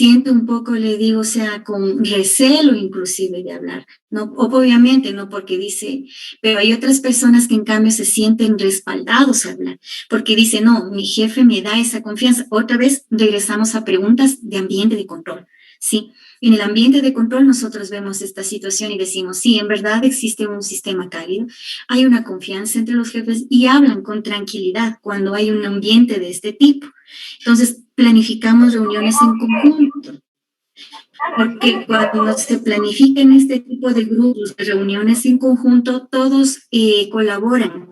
siente un poco, le digo, o sea, con recelo inclusive de hablar, no, obviamente no porque dice, pero hay otras personas que en cambio se sienten respaldados a hablar, porque dice, no, mi jefe me da esa confianza. Otra vez regresamos a preguntas de ambiente de control, ¿sí? En el ambiente de control nosotros vemos esta situación y decimos, sí, en verdad existe un sistema cálido, hay una confianza entre los jefes y hablan con tranquilidad cuando hay un ambiente de este tipo. Entonces, planificamos reuniones en conjunto, porque cuando se planifican este tipo de grupos, de reuniones en conjunto, todos colaboran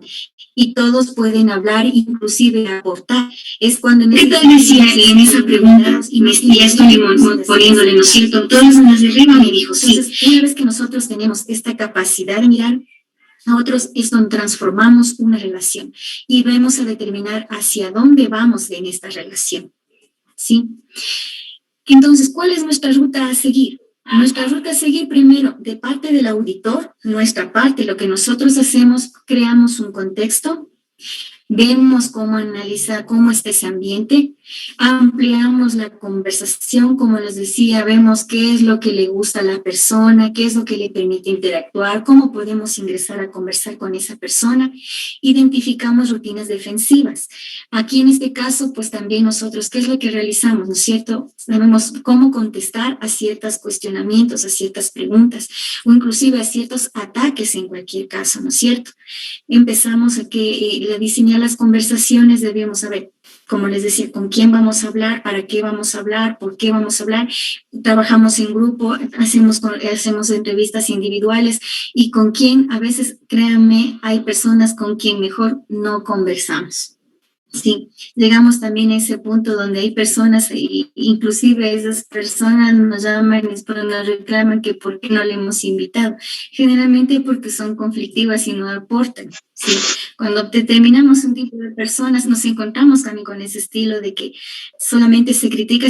y todos pueden hablar, inclusive aportar. Es cuando en esta decía en esa pregunta, y ya estoy poniéndole, ¿no es cierto? Todas las de arriba me dijo, sí. Entonces, una vez que nosotros tenemos esta capacidad de mirar a otros, es donde transformamos una relación y vamos a determinar hacia dónde vamos en esta relación, ¿sí? Entonces, ¿cuál es nuestra ruta a seguir? Nuestra ruta a seguir primero, de parte del auditor, nuestra parte, lo que nosotros hacemos, creamos un contexto, vemos cómo analizar cómo está ese ambiente, ampliamos la conversación, como les decía, vemos qué es lo que le gusta a la persona, qué es lo que le permite interactuar, cómo podemos ingresar a conversar con esa persona, identificamos rutinas defensivas. Aquí en este caso, pues también nosotros, ¿qué es lo que realizamos? ¿No es cierto? Sabemos cómo contestar a ciertos cuestionamientos, a ciertas preguntas, o inclusive a ciertos ataques en cualquier caso, ¿no es cierto? Empezamos a que la diseñar las conversaciones, debíamos saber, como les decía, con quién vamos a hablar, para qué vamos a hablar, por qué vamos a hablar. Trabajamos en grupo, hacemos entrevistas individuales y con quién, a veces, créanme, hay personas con quien mejor no conversamos. Sí, llegamos también a ese punto donde hay personas, inclusive esas personas nos llaman y nos reclaman que por qué no le hemos invitado. Generalmente porque son conflictivas y no aportan. Sí, cuando determinamos un tipo de personas nos encontramos también con ese estilo de que solamente se critica,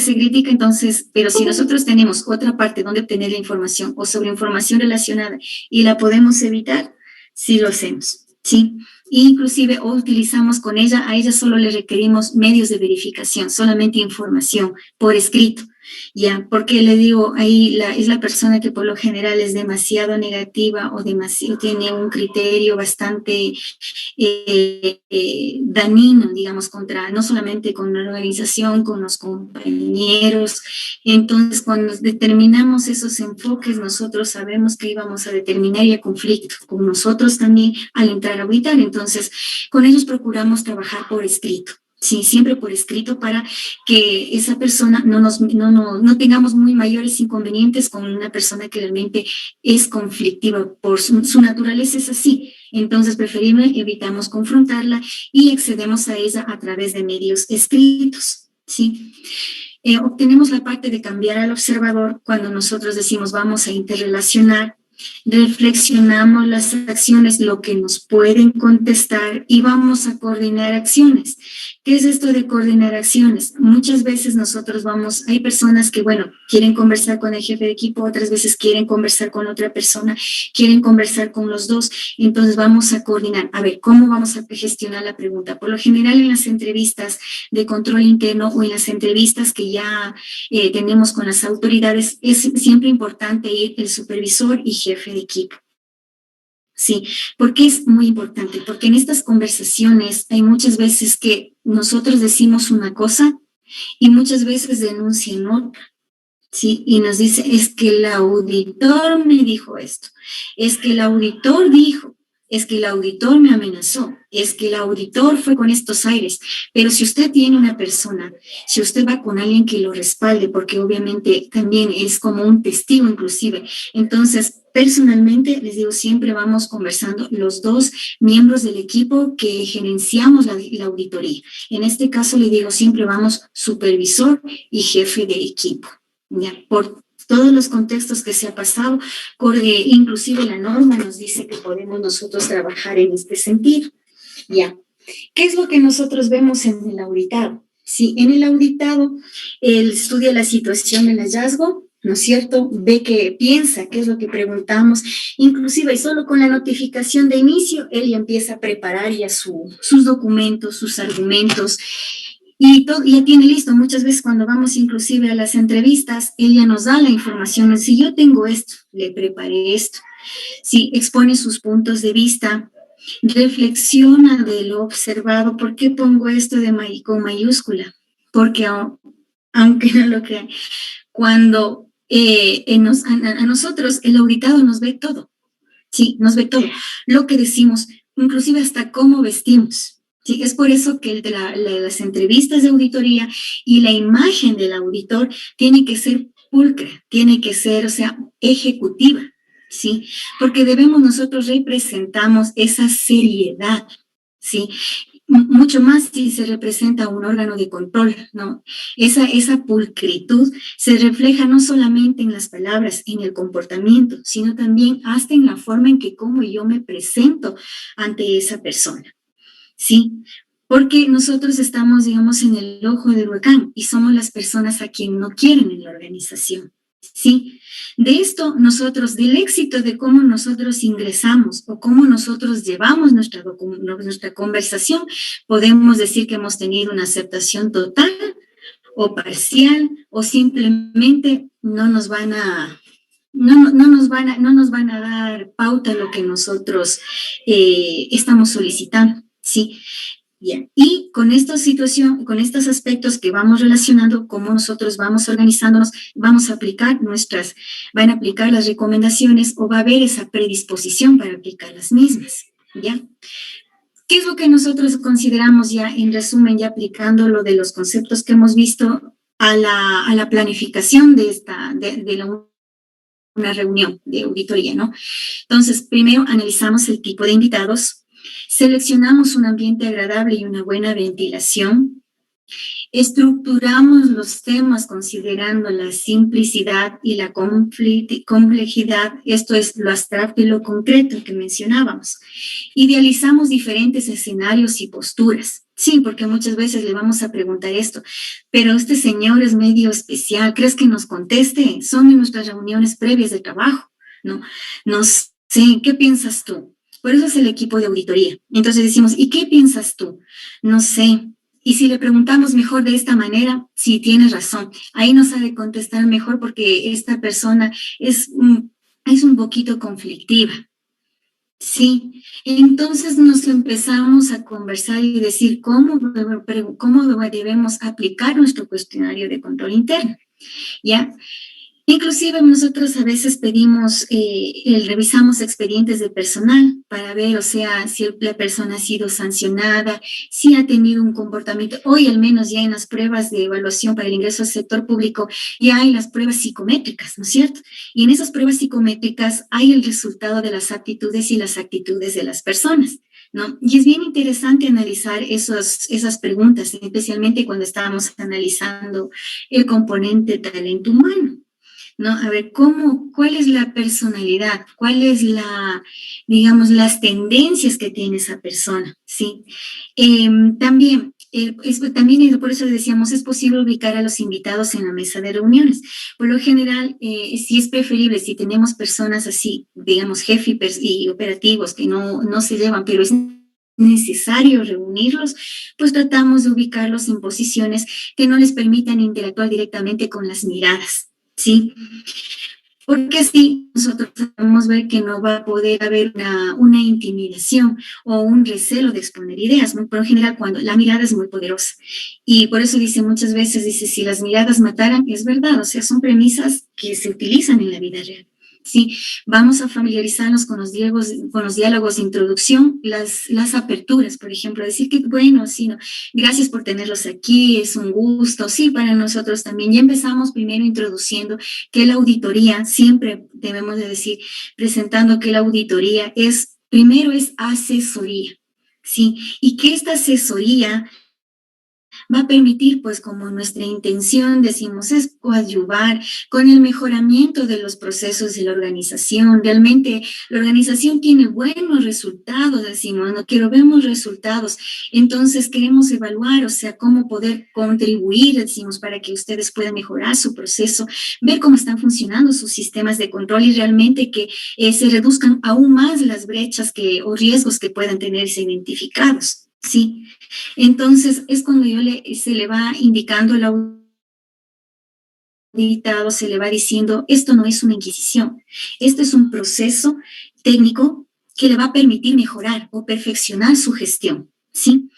entonces, pero si nosotros tenemos otra parte donde obtener la información o sobre información relacionada y la podemos evitar, sí lo hacemos, ¿sí? Inclusive o utilizamos con ella, a ella solo le requerimos medios de verificación, solamente información por escrito, ya, porque le digo, ahí es la persona que por lo general es demasiado negativa o demasiado, tiene un criterio bastante dañino, digamos, contra, no solamente con la organización, con los compañeros. Entonces, cuando determinamos esos enfoques, nosotros sabemos que íbamos a determinar ya conflicto con nosotros también al entrar a auditar. Entonces, con ellos procuramos trabajar por escrito. Sí, siempre por escrito para que esa persona no tengamos muy mayores inconvenientes con una persona que realmente es conflictiva, por su naturaleza es así. Entonces, preferible evitamos confrontarla y accedemos a ella a través de medios escritos, ¿sí? Obtenemos la parte de cambiar al observador cuando nosotros decimos vamos a interrelacionar, reflexionamos las acciones, lo que nos pueden contestar y vamos a coordinar acciones. ¿Qué es esto de coordinar acciones? Muchas veces nosotros hay personas que, bueno, quieren conversar con el jefe de equipo, otras veces quieren conversar con otra persona, quieren conversar con los dos, entonces vamos a coordinar. A ver, ¿cómo vamos a gestionar la pregunta? Por lo general en las entrevistas de control interno o en las entrevistas que ya tenemos con las autoridades, es siempre importante ir el supervisor y jefe de equipo. Sí, porque es muy importante, porque en estas conversaciones hay muchas veces que nosotros decimos una cosa y muchas veces denuncian otra, ¿sí? Y nos dice, es que el auditor me dijo esto, es que el auditor dijo, es que el auditor me amenazó, es que el auditor fue con estos aires. Pero si usted tiene una persona, si usted va con alguien que lo respalde, porque obviamente también es como un testigo inclusive, entonces personalmente les digo, siempre vamos conversando los dos miembros del equipo que gerenciamos la auditoría. En este caso le digo, siempre vamos supervisor y jefe de equipo, ¿ya? Por todos los contextos que se ha pasado, inclusive la norma nos dice que podemos nosotros trabajar en este sentido. Ya. ¿Qué es lo que nosotros vemos en el auditado? Sí, en el auditado, él estudia la situación del hallazgo, ¿no es cierto? Ve que piensa, qué es lo que preguntamos, inclusive solo con la notificación de inicio, él ya empieza a preparar ya sus documentos, sus argumentos, y todo, ya tiene listo. Muchas veces cuando vamos inclusive a las entrevistas, ella nos da la información. Si yo tengo esto, le preparé esto. Si expone sus puntos de vista, reflexiona de lo observado. ¿Por qué pongo esto con mayúscula? Porque aunque no lo crean, cuando a nosotros el auditado nos ve todo, sí, nos ve todo, lo que decimos, inclusive hasta cómo vestimos. Sí, es por eso que las entrevistas de auditoría y la imagen del auditor tiene que ser pulcra, tiene que ser, o sea, ejecutiva, ¿sí? Porque debemos nosotros representamos esa seriedad, ¿sí? Mucho más si se representa un órgano de control, ¿no? Esa pulcritud se refleja no solamente en las palabras, en el comportamiento, sino también hasta en la forma en que como yo me presento ante esa persona, ¿sí? Porque nosotros estamos, digamos, en el ojo del huracán y somos las personas a quien no quieren en la organización, ¿sí? De esto nosotros, del éxito de cómo nosotros ingresamos o cómo nosotros llevamos nuestra conversación, podemos decir que hemos tenido una aceptación total o parcial o simplemente no nos van a... No nos van a dar pauta a lo que nosotros estamos solicitando, ¿sí? Bien, y con esta situación, con estos aspectos que vamos relacionando, cómo nosotros vamos organizándonos, vamos a aplicar van a aplicar las recomendaciones o va a haber esa predisposición para aplicar las mismas, ¿ya? ¿Qué es lo que nosotros consideramos ya, en resumen, ya aplicando lo de los conceptos que hemos visto a la planificación de una reunión de auditoría, ¿no? Entonces, primero analizamos el tipo de invitados, seleccionamos un ambiente agradable y una buena ventilación, estructuramos los temas considerando la simplicidad y la complejidad, esto es lo abstracto y lo concreto que mencionábamos. Idealizamos diferentes escenarios y posturas. Sí, porque muchas veces le vamos a preguntar esto, pero este señor es medio especial, ¿crees que nos conteste? Son de nuestras reuniones previas de trabajo, ¿no? No sé, ¿qué piensas tú? Por eso es el equipo de auditoría. Entonces decimos, ¿y qué piensas tú? No sé. Y si le preguntamos mejor de esta manera, sí, tienes razón. Ahí nos ha de contestar mejor porque esta persona es un poquito conflictiva. Sí, entonces nos empezamos a conversar y decir cómo debemos aplicar nuestro cuestionario de control interno, ¿ya? Inclusive nosotros a veces pedimos, revisamos expedientes de personal para ver, o sea, si la persona ha sido sancionada, si ha tenido un comportamiento. Hoy al menos ya en las pruebas de evaluación para el ingreso al sector público ya hay las pruebas psicométricas, ¿no es cierto? Y en esas pruebas psicométricas hay el resultado de las aptitudes y las actitudes de las personas, ¿no? Y es bien interesante analizar esas preguntas, especialmente cuando estábamos analizando el componente talento humano, ¿no? A ver, cuál es la personalidad, cuál es digamos, las tendencias que tiene esa persona, ¿sí? También, por eso decíamos, es posible ubicar a los invitados en la mesa de reuniones. Por lo general, sí es preferible, si tenemos personas así, digamos, jefes y operativos que no se llevan, pero es necesario reunirlos, pues tratamos de ubicarlos en posiciones que no les permitan interactuar directamente con las miradas, ¿sí? Porque así nosotros podemos ver que no va a poder haber una intimidación o un recelo de exponer ideas, ¿no? Por lo general, cuando la mirada es muy poderosa. Y por eso dice muchas veces, dice, si las miradas mataran, es verdad, o sea, son premisas que se utilizan en la vida real. Sí, vamos a familiarizarnos con los diálogos de introducción, las aperturas, por ejemplo, decir que bueno, sí, no, gracias por tenerlos aquí, es un gusto, sí, para nosotros también. Ya empezamos primero introduciendo que la auditoría, siempre debemos de decir, presentando que la auditoría primero es asesoría, ¿sí? Y que esta asesoría va a permitir, pues como nuestra intención, decimos, es coadyuvar con el mejoramiento de los procesos de la organización. Realmente la organización tiene buenos resultados, decimos, no quiero vemos resultados, entonces queremos evaluar, o sea, cómo poder contribuir, decimos, para que ustedes puedan mejorar su proceso, ver cómo están funcionando sus sistemas de control y realmente que se reduzcan aún más las brechas o riesgos que puedan tenerse identificados. ¿sí? Entonces, es cuando se le va indicando al auditado, se le va diciendo, esto no es una inquisición, esto es un proceso técnico que le va a permitir mejorar o perfeccionar su gestión, ¿sí?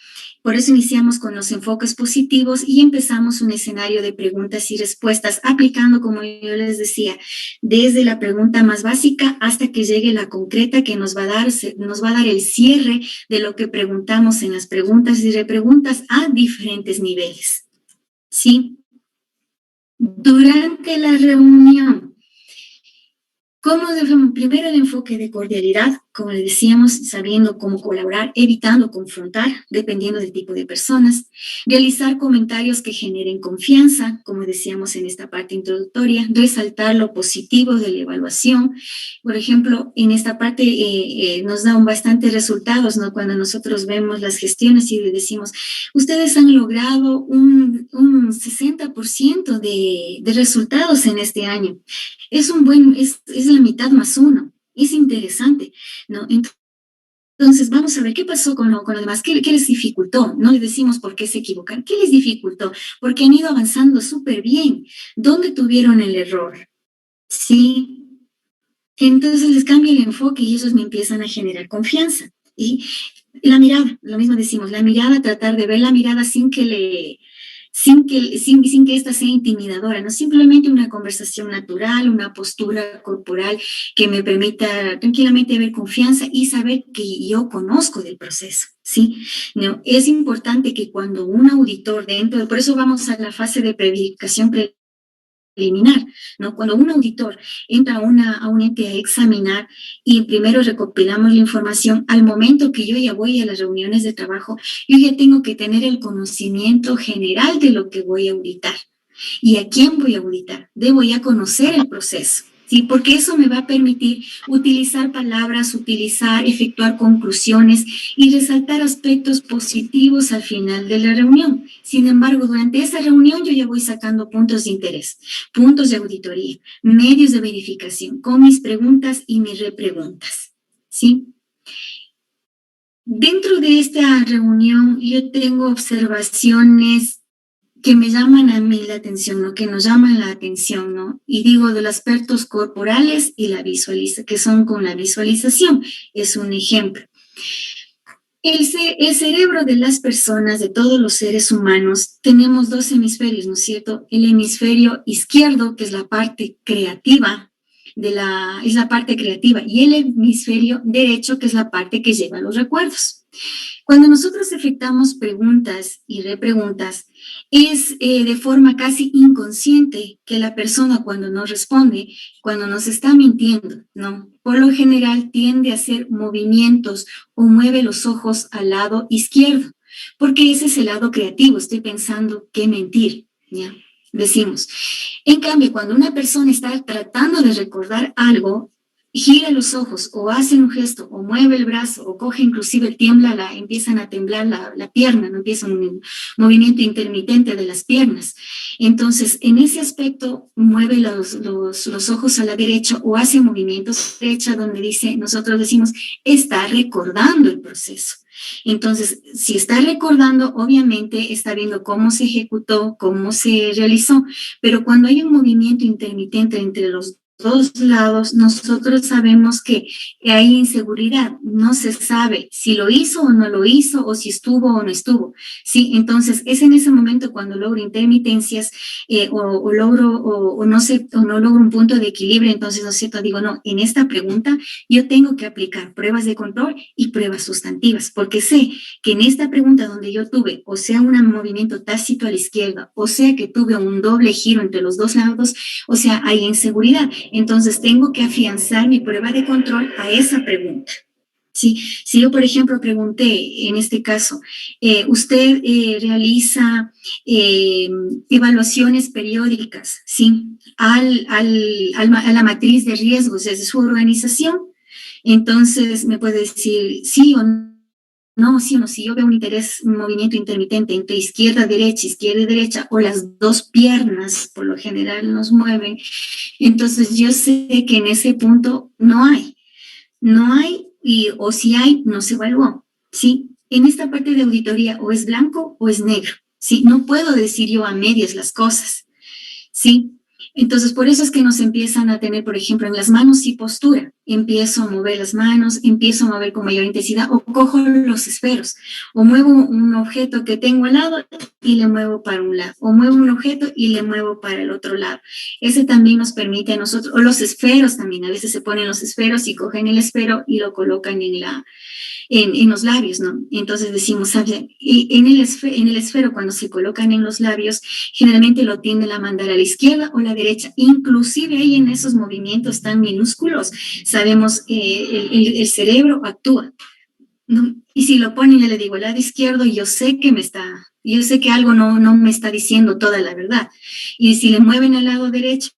Por eso iniciamos con los enfoques positivos y empezamos un escenario de preguntas y respuestas, aplicando, como yo les decía, desde la pregunta más básica hasta que llegue la concreta que nos va a dar el cierre de lo que preguntamos en las preguntas y repreguntas a diferentes niveles. ¿Sí? Durante la reunión, ¿cómo debemos? Primero el enfoque de cordialidad, como le decíamos, sabiendo cómo colaborar, evitando confrontar, dependiendo del tipo de personas. Realizar comentarios que generen confianza, como decíamos en esta parte introductoria. Resaltar lo positivo de la evaluación. Por ejemplo, en esta parte nos dan bastantes resultados, ¿no? Cuando nosotros vemos las gestiones y decimos, ustedes han logrado un 60% de resultados en este año. Es la mitad más uno. Es interesante, ¿no? Entonces, vamos a ver qué pasó con lo demás, qué les dificultó. No les decimos por qué se equivocan, qué les dificultó, porque han ido avanzando súper bien. ¿Dónde tuvieron el error? Sí. Entonces les cambia el enfoque y ellos me empiezan a generar confianza. Y la mirada, lo mismo decimos, la mirada, tratar de ver la mirada sin que esta sea intimidadora, no simplemente una conversación natural, una postura corporal que me permita tranquilamente ver confianza y saber que yo conozco del proceso, ¿sí? No, es importante que cuando un auditor por eso vamos a la fase de preverificación preliminar, ¿no? Cuando un auditor entra a un ente a examinar y primero recopilamos la información, al momento que yo ya voy a las reuniones de trabajo, yo ya tengo que tener el conocimiento general de lo que voy a auditar y a quién voy a auditar. Debo ya conocer el proceso. ¿Sí? Porque eso me va a permitir utilizar palabras, efectuar conclusiones y resaltar aspectos positivos al final de la reunión. Sin embargo, durante esa reunión yo ya voy sacando puntos de interés, puntos de auditoría, medios de verificación, con mis preguntas y mis repreguntas. ¿Sí? Dentro de esta reunión yo tengo observaciones que me llaman a mí la atención, ¿no? Que nos llaman la atención, ¿no? Y digo de los aspectos corporales y que son con la visualización. Es un ejemplo. El cerebro de las personas, de todos los seres humanos, tenemos dos hemisferios, ¿no es cierto? El hemisferio izquierdo, que es la parte creativa, es la parte creativa, y el hemisferio derecho, que es la parte que lleva los recuerdos. Cuando nosotros efectuamos preguntas y repreguntas, es de forma casi inconsciente que la persona cuando nos responde, cuando nos está mintiendo, ¿no? Por lo general tiende a hacer movimientos o mueve los ojos al lado izquierdo, porque ese es el lado creativo, estoy pensando qué mentir, ¿ya? Decimos. En cambio, cuando una persona está tratando de recordar algo, gira los ojos o hace un gesto o mueve el brazo o coge inclusive empiezan a temblar la pierna, no empieza un movimiento intermitente de las piernas. Entonces, en ese aspecto mueve los ojos a la derecha o hace movimientos a la derecha donde nosotros decimos, está recordando el proceso. Entonces, si está recordando, obviamente está viendo cómo se ejecutó, cómo se realizó, pero cuando hay un movimiento intermitente entre los dos lados, nosotros sabemos que hay inseguridad, no se sabe si lo hizo o no lo hizo, o si estuvo o no estuvo, ¿sí? Entonces, es en ese momento cuando logro intermitencias o no logro un punto de equilibrio, entonces, ¿no es cierto? Digo, no, en esta pregunta yo tengo que aplicar pruebas de control y pruebas sustantivas, porque sé que en esta pregunta donde yo tuve, o sea, un movimiento tácito a la izquierda, o sea, que tuve un doble giro entre los dos lados, o sea, hay inseguridad. Entonces, tengo que afianzar mi prueba de control a esa pregunta. ¿Sí? Si yo, por ejemplo, pregunté, en este caso, usted realiza evaluaciones periódicas, ¿sí? A la matriz de riesgos de su organización, entonces me puede decir sí o no, sí o no, si yo veo un movimiento intermitente entre izquierda, derecha, o las dos piernas por lo general nos mueven, entonces yo sé que en ese punto no hay, o si hay, no se evaluó, ¿sí? en esta parte de auditoría o es blanco o es negro, ¿sí? No puedo decir yo a medias las cosas, ¿sí? Entonces, por eso es que nos empiezan a tener, por ejemplo, en las manos y postura. Empiezo a mover las manos, empiezo a mover con mayor intensidad o cojo los esferos o muevo un objeto que tengo al lado y le muevo para un lado o muevo un objeto y le muevo para el otro lado. Ese también nos permite a nosotros, o los esferos también, a veces se ponen los esferos y cogen el esfero y lo colocan en los labios, ¿no? Entonces decimos, ¿sabes? Y en el esfero, cuando se colocan en los labios, generalmente lo tienden a mandar a la izquierda o a la derecha. Inclusive ahí en esos movimientos tan minúsculos, sabemos que el cerebro actúa, ¿no? Y si lo ponen, yo le digo, al lado izquierdo, yo sé que algo no me está diciendo toda la verdad. Y si le mueven al lado derecho,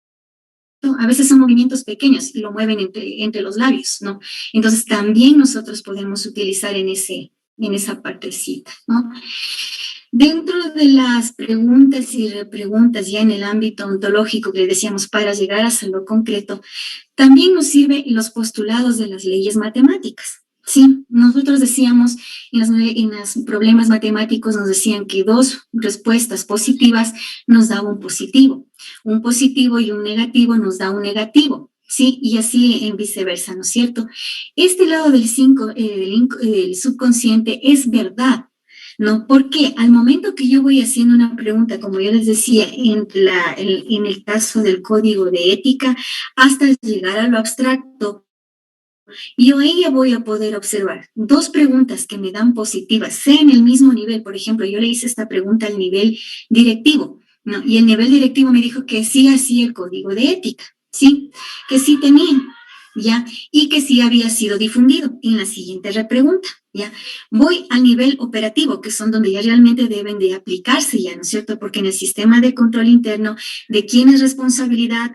a veces son movimientos pequeños y lo mueven entre los labios, ¿no? Entonces también nosotros podemos utilizar en esa partecita, ¿no? Dentro de las preguntas y repreguntas ya en el ámbito ontológico que decíamos para llegar a lo concreto, también nos sirven los postulados de las leyes matemáticas. Sí, nosotros decíamos en los problemas matemáticos nos decían que dos respuestas positivas nos da un positivo y un negativo nos da un negativo, ¿sí? Y así en viceversa, ¿no es cierto? Este lado del subconsciente es verdad, ¿no? Porque al momento que yo voy haciendo una pregunta, como yo les decía, en el caso del código de ética, hasta llegar a lo abstracto, yo ahí ya voy a poder observar dos preguntas que me dan positivas, sea en el mismo nivel. Por ejemplo, yo le hice esta pregunta al nivel directivo, ¿no? Y el nivel directivo me dijo que sí hacía el código de ética, ¿sí? Que sí tenía, ¿ya? Y que sí había sido difundido. En la siguiente repregunta, ¿ya? Voy al nivel operativo, que son donde ya realmente deben de aplicarse ya, ¿no es cierto? Porque en el sistema de control interno, ¿de quién es responsabilidad?